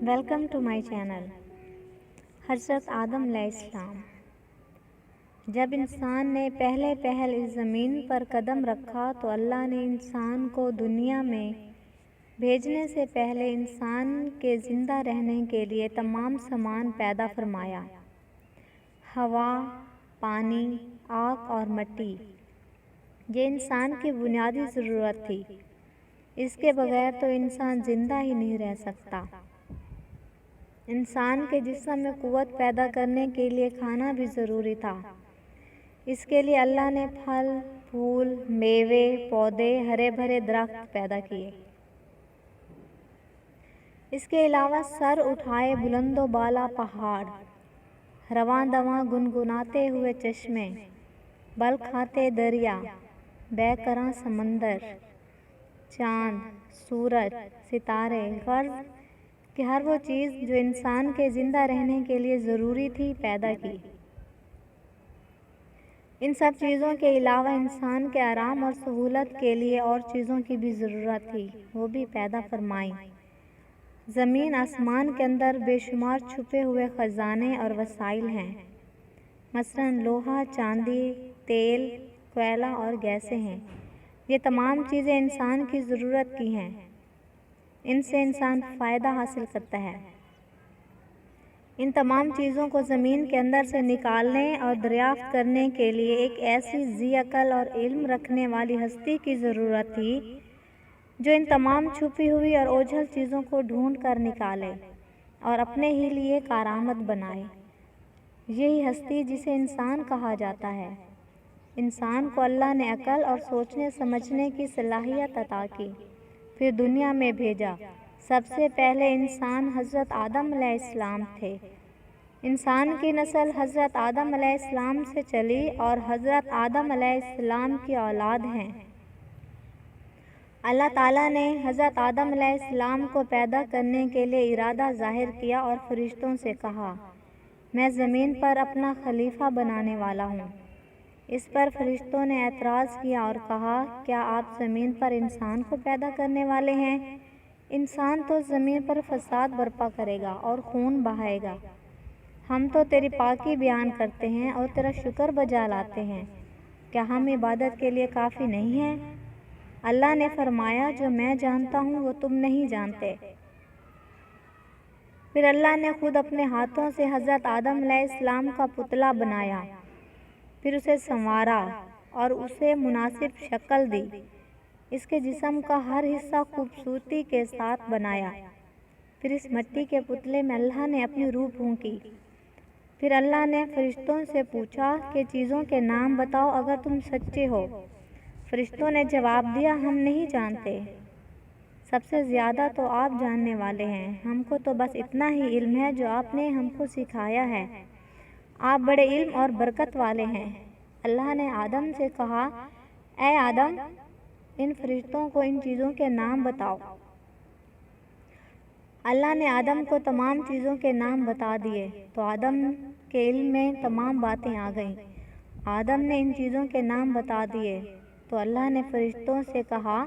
Welcome to my channel. حضرت آدم علیہ السلام۔ جب انسان نے پہل اس زمین پر قدم رکھا تو اللہ نے انسان کو دنیا میں بھیجنے سے پہلے انسان کے زندہ رہنے کے لیے تمام سامان پیدا فرمایا۔ ہوا، پانی، آگ اور مٹی، یہ انسان کی بنیادی ضرورت تھی۔ اس کے بغیر تو انسان زندہ ہی نہیں رہ سکتا۔ انسان کے جسم میں قوت پیدا کرنے کے لیے کھانا بھی ضروری تھا۔ اس کے لیے اللہ نے پھل، پھول، میوے، پودے، ہرے بھرے درخت پیدا کیے۔ اس کے علاوہ سر اٹھائے بلند و بالا پہاڑ، رواں دواں گنگناتے ہوئے چشمے، بل کھاتے دریا، بے کراں سمندر، چاند، سورج، ستارے، غرض کہ ہر وہ چیز جو انسان کے زندہ رہنے کے لیے ضروری تھی پیدا کی۔ ان سب چیزوں کے علاوہ انسان کے آرام اور سہولت کے لیے اور چیزوں کی بھی ضرورت تھی، وہ بھی پیدا فرمائیں۔ زمین آسمان کے اندر بے شمار چھپے ہوئے خزانے اور وسائل ہیں، مثلاً لوہا، چاندی، تیل، کوئلہ اور گیسیں ہیں۔ یہ تمام چیزیں انسان کی ضرورت کی ہیں۔ ان سے انسان فائدہ حاصل کرتا ہے۔ ان تمام چیزوں کو زمین کے اندر سے نکالنے اور دریافت کرنے کے لیے ایک ایسی ذی عقل اور علم رکھنے والی ہستی کی ضرورت تھی جو ان تمام چھپی ہوئی اور اوجھل چیزوں کو ڈھونڈ کر نکالے اور اپنے ہی لیے کارآمد بنائے۔ یہی ہستی جسے انسان کہا جاتا ہے۔ انسان کو اللہ نے عقل اور سوچنے سمجھنے کی صلاحیت عطا کی، پھر دنیا میں بھیجا۔ سب سے پہلے انسان حضرت آدم علیہ السلام تھے۔ انسان کی نسل حضرت آدم علیہ السلام سے چلی اور حضرت آدم علیہ السلام کی اولاد ہیں۔ اللہ تعالیٰ نے حضرت آدم علیہ السلام کو پیدا کرنے کے لیے ارادہ ظاہر کیا اور فرشتوں سے کہا، میں زمین پر اپنا خلیفہ بنانے والا ہوں۔ اس پر فرشتوں نے اعتراض کیا اور کہا، کیا آپ زمین پر انسان کو پیدا کرنے والے ہیں؟ انسان تو زمین پر فساد برپا کرے گا اور خون بہائے گا۔ ہم تو تیری پاکی بیان کرتے ہیں اور تیرا شکر بجا لاتے ہیں۔ کیا ہم عبادت کے لیے کافی نہیں ہیں؟ اللہ نے فرمایا، جو میں جانتا ہوں وہ تم نہیں جانتے۔ پھر اللہ نے خود اپنے ہاتھوں سے حضرت آدم علیہ السلام کا پتلا بنایا، پھر اسے سنوارا اور اسے مناسب شکل دی۔ اس کے جسم کا ہر حصہ خوبصورتی کے ساتھ بنایا۔ پھر اس مٹی کے پتلے میں اللہ نے اپنی روح پھونکی۔ پھر اللہ نے فرشتوں سے پوچھا کہ چیزوں کے نام بتاؤ اگر تم سچے ہو۔ فرشتوں نے جواب دیا، ہم نہیں جانتے۔ سب سے زیادہ تو آپ جاننے والے ہیں، ہم کو تو بس اتنا ہی علم ہے جو آپ نے ہم کو سکھایا ہے۔ آپ بڑے علم اور برکت والے ہیں۔ اللہ نے آدم سے کہا، اے آدم، ان فرشتوں کو ان چیزوں کے نام بتاؤ۔ اللہ نے آدم کو تمام چیزوں کے نام بتا دیے تو آدم کے علم میں تمام باتیں آ گئیں۔ آدم نے ان چیزوں کے نام بتا دیے تو اللہ نے فرشتوں سے کہا،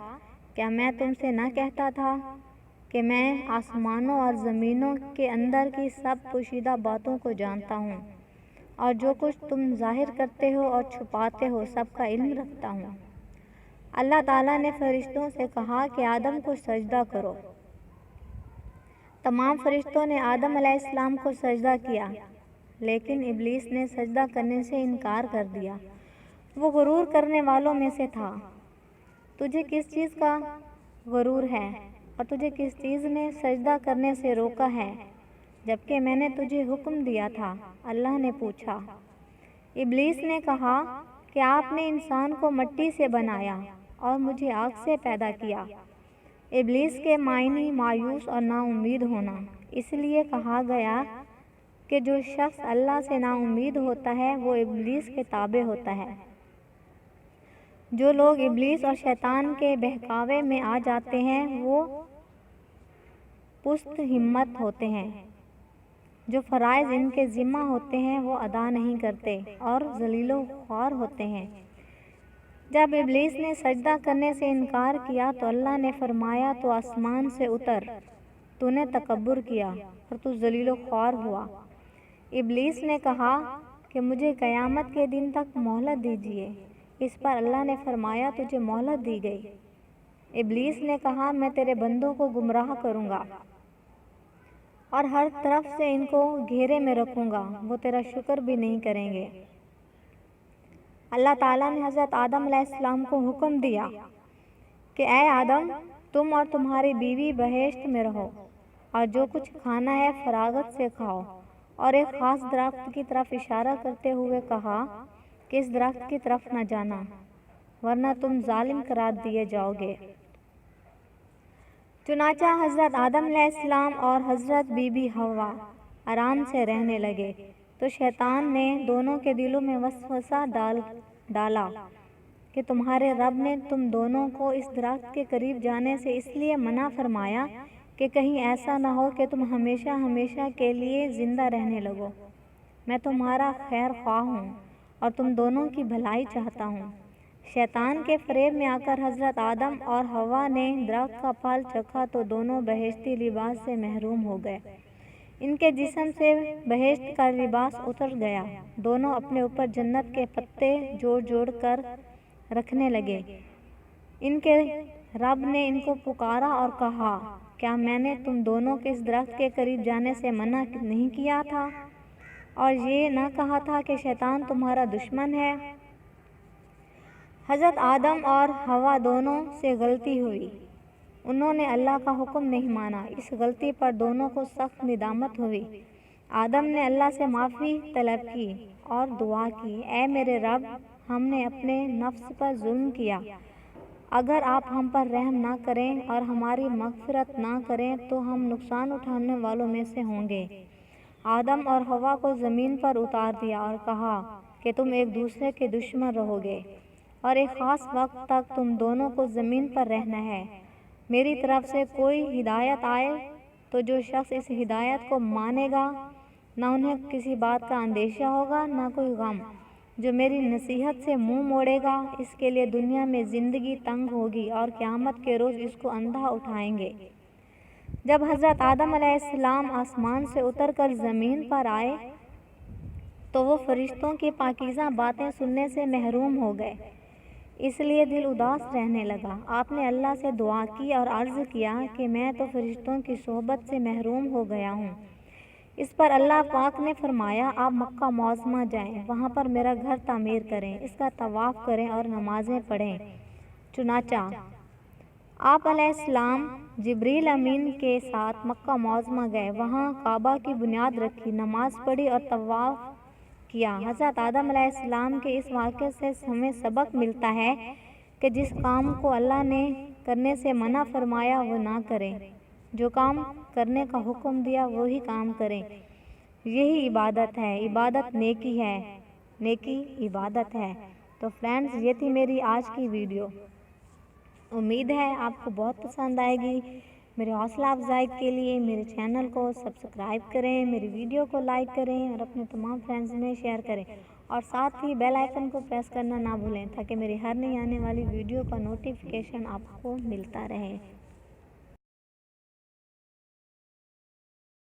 کیا میں تم سے نہ کہتا تھا کہ میں آسمانوں اور زمینوں کے اندر کی سب پوشیدہ باتوں کو جانتا ہوں، اور جو کچھ تم ظاہر کرتے ہو اور چھپاتے ہو سب کا علم رکھتا ہوں۔ اللہ تعالیٰ نے فرشتوں سے کہا کہ آدم کو سجدہ کرو۔ تمام فرشتوں نے آدم علیہ السلام کو سجدہ کیا، لیکن ابلیس نے سجدہ کرنے سے انکار کر دیا۔ وہ غرور کرنے والوں میں سے تھا۔ تجھے کس چیز کا غرور ہے اور تجھے کس چیز نے سجدہ کرنے سے روکا ہے، جبکہ میں نے تجھے حکم دیا تھا؟ اللہ نے پوچھا۔ ابلیس نے کہا کہ آپ نے انسان کو مٹی سے بنایا اور مجھے آگ سے پیدا کیا۔ ابلیس کے معنی مایوس اور نا امید ہونا۔ اس لیے کہا گیا کہ جو شخص اللہ سے نا امید ہوتا ہے وہ ابلیس کے تابع ہوتا ہے۔ جو لوگ ابلیس اور شیطان کے بہکاوے میں آ جاتے ہیں وہ پست ہمت ہوتے ہیں۔ جو فرائض ان کے ذمہ ہوتے ہیں وہ ادا نہیں کرتے اور ذلیل و خوار ہوتے ہیں۔ جب ابلیس نے سجدہ کرنے سے انکار کیا تو اللہ نے فرمایا، تو آسمان سے اتر۔ تو نے تکبر کیا اور تو ذلیل و خوار ہوا۔ ابلیس نے کہا کہ مجھے قیامت کے دن تک مہلت دیجیے۔ اس پر اللہ نے فرمایا تجھے مہلت دی گئی۔ ابلیس نے کہا میں تیرے بندوں کو گمراہ کروں گا اور ہر طرف سے ان کو گھیرے میں رکھوں گا، وہ تیرا شکر بھی نہیں کریں گے۔ اللہ تعالیٰ نے حضرت آدم علیہ السلام کو حکم دیا کہ اے آدم، تم اور تمہاری بیوی بہشت میں رہو اور جو کچھ کھانا ہے فراغت سے کھاؤ، اور ایک خاص درخت کی طرف اشارہ کرتے ہوئے کہا کہ اس درخت کی طرف نہ جانا ورنہ تم ظالم قرار دیے جاؤ گے۔ چنانچہ حضرت آدم علیہ السلام اور حضرت بی بی حوا آرام سے رہنے لگے تو شیطان نے دونوں کے دلوں میں وسوسہ ڈالا کہ تمہارے رب نے تم دونوں کو اس درخت کے قریب جانے سے اس لیے منع فرمایا کہ کہیں ایسا نہ ہو کہ تم ہمیشہ ہمیشہ کے لیے زندہ رہنے لگو۔ میں تمہارا خیر خواہ ہوں اور تم دونوں کی بھلائی چاہتا ہوں۔ شیطان کے فریب میں آ کر حضرت آدم اور حوا نے درخت کا پھل چکھا تو دونوں بہشتی لباس سے محروم ہو گئے۔ ان کے جسم سے بہشت کا لباس اتر گیا۔ دونوں اپنے اوپر جنت کے پتے جوڑ جوڑ کر رکھنے لگے۔ ان کے رب نے ان کو پکارا اور کہا کیا میں نے تم دونوں کے اس درخت کے قریب جانے سے منع نہیں کیا تھا اور یہ نہ کہا تھا کہ شیطان تمہارا دشمن ہے؟ حضرت آدم اور حوا دونوں سے غلطی ہوئی، انہوں نے اللہ کا حکم نہیں مانا۔ اس غلطی پر دونوں کو سخت ندامت ہوئی۔ آدم نے اللہ سے معافی طلب کی اور دعا کی، اے میرے رب، ہم نے اپنے نفس پر ظلم کیا، اگر آپ ہم پر رحم نہ کریں اور ہماری مغفرت نہ کریں تو ہم نقصان اٹھانے والوں میں سے ہوں گے۔ آدم اور حوا کو زمین پر اتار دیا اور کہا کہ تم ایک دوسرے کے دشمن رہو گے اور ایک خاص وقت تک تم دونوں کو زمین پر رہنا ہے۔ میری طرف سے کوئی ہدایت آئے تو جو شخص اس ہدایت کو مانے گا نہ انہیں کسی بات کا اندیشہ ہوگا نہ کوئی غم۔ جو میری نصیحت سے منہ موڑے گا اس کے لیے دنیا میں زندگی تنگ ہوگی اور قیامت کے روز اس کو اندھا اٹھائیں گے۔ جب حضرت آدم علیہ السلام آسمان سے اتر کر زمین پر آئے تو وہ فرشتوں کی پاکیزہ باتیں سننے سے محروم ہو گئے، اس لیے دل اداس رہنے لگا۔ آپ نے اللہ سے دعا کی اور عرض کیا کہ میں تو فرشتوں کی صحبت سے محروم ہو گیا ہوں۔ اس پر اللہ پاک نے فرمایا آپ مکہ معظمہ جائیں، وہاں پر میرا گھر تعمیر کریں، اس کا طواف کریں اور نمازیں پڑھیں۔ چنانچہ آپ علیہ السلام جبریل امین کے ساتھ مکہ معظمہ گئے، وہاں کعبہ کی بنیاد رکھی، نماز پڑھی اور طواف کیا۔ حضرت آدم علیہ السلام کے اس واقعے سے ہمیں سبق ملتا ہے کہ جس کام کو اللہ نے کرنے سے منع فرمایا وہ نہ کریں، جو کام کرنے کا حکم دیا وہی کام کریں۔ یہی عبادت ہے، عبادت نیکی ہے، نیکی عبادت ہے۔ تو فرینڈز، یہ تھی میری آج کی ویڈیو، امید ہے آپ کو بہت پسند آئے گی۔ میرے حوصلہ افزائی کے لیے میرے چینل کو سبسکرائب کریں، میری ویڈیو کو لائک کریں اور اپنے تمام فرینڈز میں شیئر کریں، اور ساتھ ہی بیل آئیکن کو پریس کرنا نہ بھولیں تاکہ میری ہر نئی آنے والی ویڈیو کا نوٹیفیکیشن آپ کو ملتا رہے۔